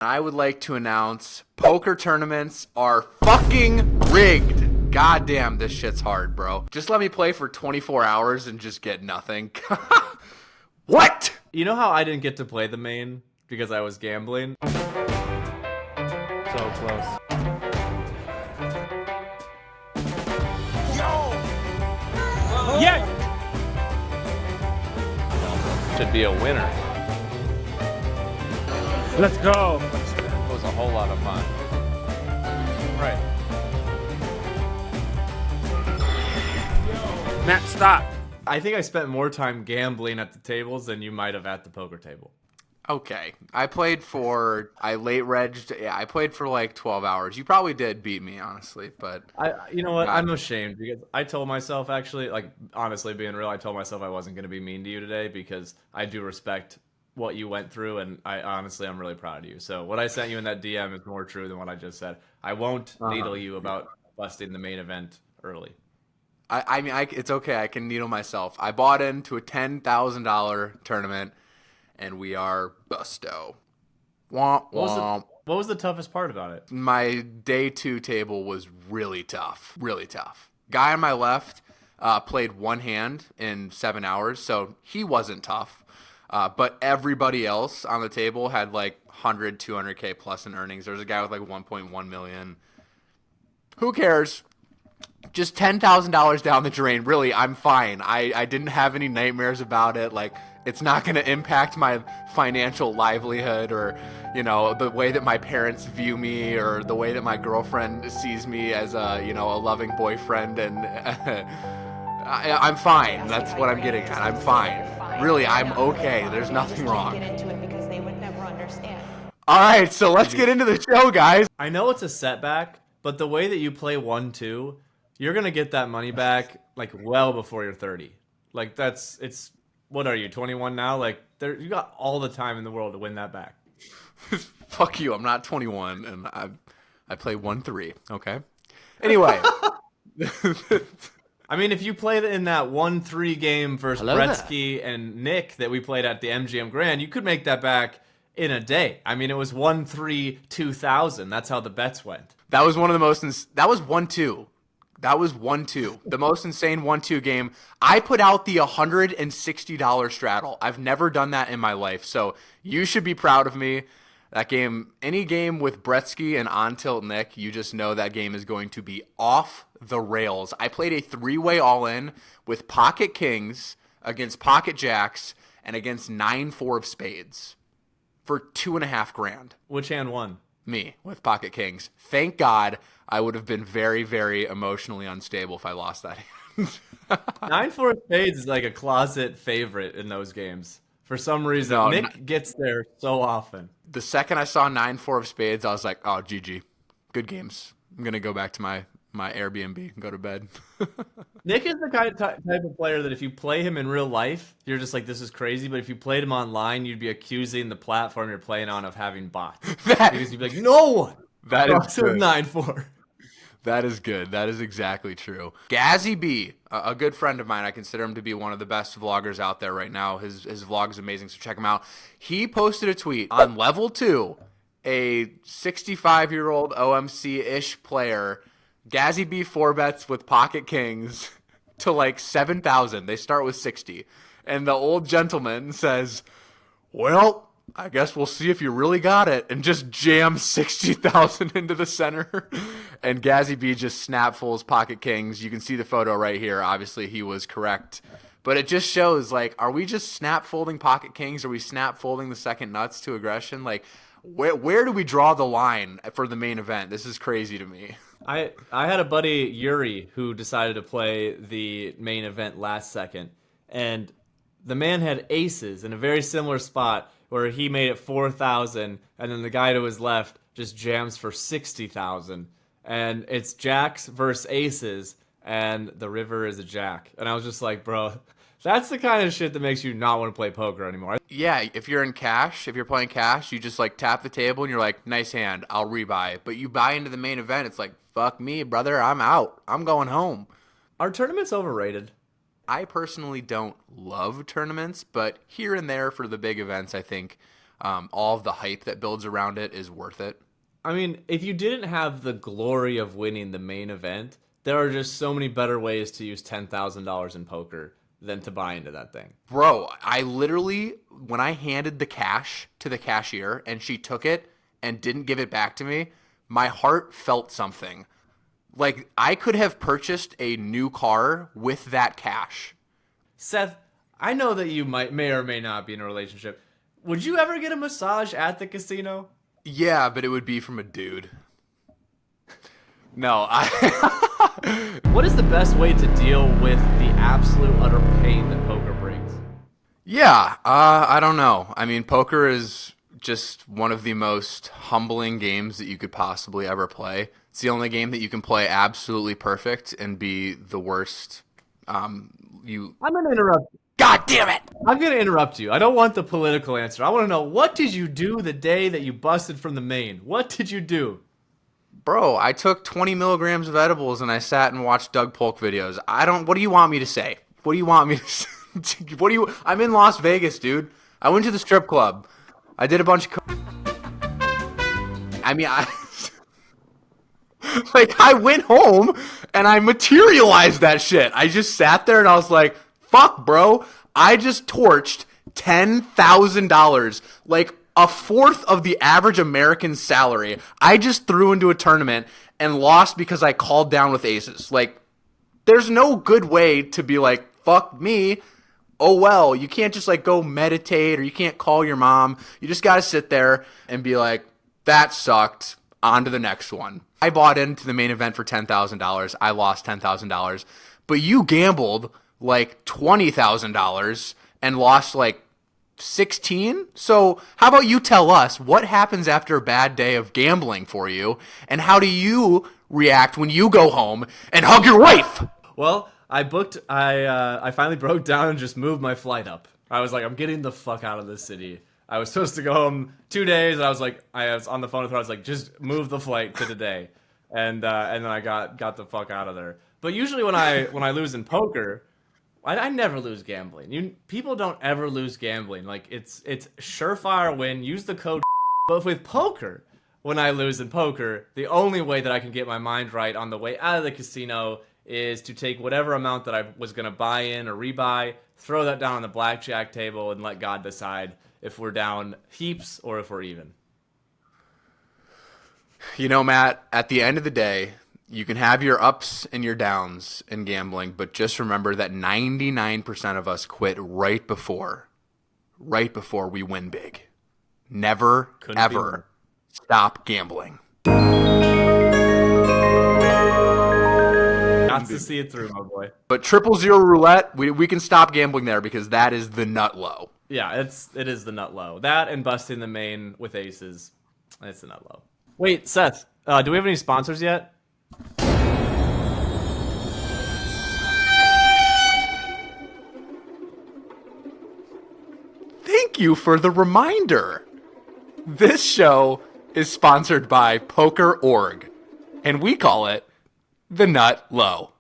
I would like to announce poker tournaments are fucking rigged. God damn, this shit's hard, bro. Just let me play for 24 hours and just get nothing. What? You know how I didn't get to play the main because I was gambling? So close. Yeah! Should be a winner. Let's go. It was a whole lot of fun. Right. Matt, stop. I think I spent more time gambling at the tables than you might have at the poker table. Okay. I played for like 12 hours. You probably did beat me, honestly, but You know what? I'm ashamed because I told myself, actually, like, honestly, being real, I told myself I wasn't going to be mean to you today because I do respect what you went through, and I'm really proud of you. So what I sent you in that DM is more true than what I just said. I won't needle you about busting the main event early. I mean, it's okay. I can needle myself. I bought into a $10,000 tournament, and we are busto. Womp womp. What was the toughest part about it? My day 2 table was really tough. Really tough. Guy on my left played one hand in 7 hours, so he wasn't tough. But everybody else on the table had like 100, 200K plus in earnings. There was a guy with like 1.1 million. Who cares? Just $10,000 down the drain. Really, I'm fine. I didn't have any nightmares about it. Like, it's not going to impact my financial livelihood or, you know, the way that my parents view me or the way that my girlfriend sees me as a, you know, a loving boyfriend. And I'm fine. That's what I'm getting at. I'm fine. Really, I'm okay. There's nothing wrong. All right, so let's get into the show, guys. I know it's a setback, but the way that you play 1-2, you're going to get that money back like well before you're 30. Like what are you, 21 now? Like you got all the time in the world to win that back. Fuck you. I'm not 21 and I play 1-3, okay? Anyway. I mean, if you played in that 1-3 game versus Gretzky and Nick that we played at the MGM Grand, you could make that back in a day. I mean, it was 1-3-2000. That's how the bets went. That was one of the most that was 1-2. That was 1-2. The most insane 1-2 game. I put out the $160 straddle. I've never done that in my life. So you should be proud of me. That game, any game with Gretzky and on tilt Nick, you just know that game is going to be off the rails. I played a 3-way all-in with pocket kings against pocket jacks and against 9-4 of spades for $2.5 grand. Which hand won? Me, with pocket kings. Thank God I would have been very, very emotionally unstable if I lost that hand. 9-4 of spades is like a closet favorite in those games. For some reason, Nick gets there so often. The second I saw 9-4 of spades, I was like, oh, GG. Good games. I'm going to go back to my Airbnb and go to bed. Nick is the type of player that if you play him in real life, you're just like, this is crazy. But if you played him online, you'd be accusing the platform you're playing on of having bots. Because you'd be like, no one. That is good. 9-4. That is good. That is exactly true. Gazzy B, a good friend of mine. I consider him to be one of the best vloggers out there right now. His vlog is amazing, so check him out. He posted a tweet on level 2, a 65-year-old OMC-ish player. Gazzy B 4-bets with pocket kings to like 7,000. They start with 60. And the old gentleman says, well, I guess we'll see if you really got it, and just jams 60,000 into the center. And Gazzy B just snap folds pocket kings. You can see the photo right here. Obviously, he was correct. But it just shows, like, are we just snap folding pocket kings? Are we snap folding the second nuts to aggression? Like, where do we draw the line for the main event? This is crazy to me. I had a buddy, Yuri, who decided to play the main event last second. And the man had aces in a very similar spot where he made it 4,000, and then the guy to his left just jams for 60,000. And it's jacks versus aces, and the river is a jack. And I was just like, bro, that's the kind of shit that makes you not want to play poker anymore. Yeah, if you're in cash, if you're playing cash, you just like tap the table and you're like, nice hand, I'll rebuy. But you buy into the main event, it's like, fuck me, brother, I'm out. I'm going home. Are tournaments overrated? I personally don't love tournaments, but here and there for the big events, I think all of the hype that builds around it is worth it. I mean, if you didn't have the glory of winning the main event, there are just so many better ways to use $10,000 in poker than to buy into that thing. Bro, I literally, when I handed the cash to the cashier and she took it and didn't give it back to me, my heart felt something. Like, I could have purchased a new car with that cash. Seth, I know that you may or may not be in a relationship. Would you ever get a massage at the casino? Yeah, but it would be from a dude. No, What is the best way to deal with the absolute utter pain that poker brings? Yeah, I don't know. I mean, poker is just one of the most humbling games that you could possibly ever play. It's the only game that you can play absolutely perfect and be the worst. I'm going to interrupt. God damn it! I'm going to interrupt you. I don't want the political answer. I want to know, what did you do the day that you busted from the main? What did you do? Bro, I took 20 milligrams of edibles and I sat and watched Doug Polk videos. What do you want me to say? What do you want me to say? I'm in Las Vegas, dude. I went to the strip club. I did a bunch of I went home and I materialized that shit. I just sat there and I was like, fuck, bro. I just torched $10,000, like a fourth of the average American salary. I just threw into a tournament and lost because I called down with aces. Like, there's no good way to be like, fuck me. Oh, well, you can't just like go meditate or you can't call your mom. You just got to sit there and be like, that sucked. On to the next one. I bought into the main event for $10,000. I lost $10,000. But you gambled like $20,000 and lost like 16. So how about you tell us what happens after a bad day of gambling for you, and how do you react when you go home and hug your wife? Well, I finally broke down and just moved my flight up. I was like, I'm getting the fuck out of this city. I was supposed to go home 2 days, and I was on the phone with her. I was like, just move the flight to today, and then I got the fuck out of there. But usually when I lose in poker, I never lose gambling. People don't ever lose gambling. Like, it's surefire win. Use the code. But with poker, when I lose in poker, the only way that I can get my mind right on the way out of the casino is to take whatever amount that I was gonna buy in or rebuy, throw that down on the blackjack table, and let God decide if we're down heaps or if we're even. You know, Matt, at the end of the day, you can have your ups and your downs in gambling, but just remember that 99% of us quit right before we win big. Never, ever stop gambling. Got to see it through, my boy. But 000 roulette, we can stop gambling there because that is the nut low. Yeah, it is the nut low. That and busting the main with aces, it's the nut low. Wait, Seth, do we have any sponsors yet? Thank you for the reminder. This show is sponsored by PokerOrg, and we call it the Nut Low.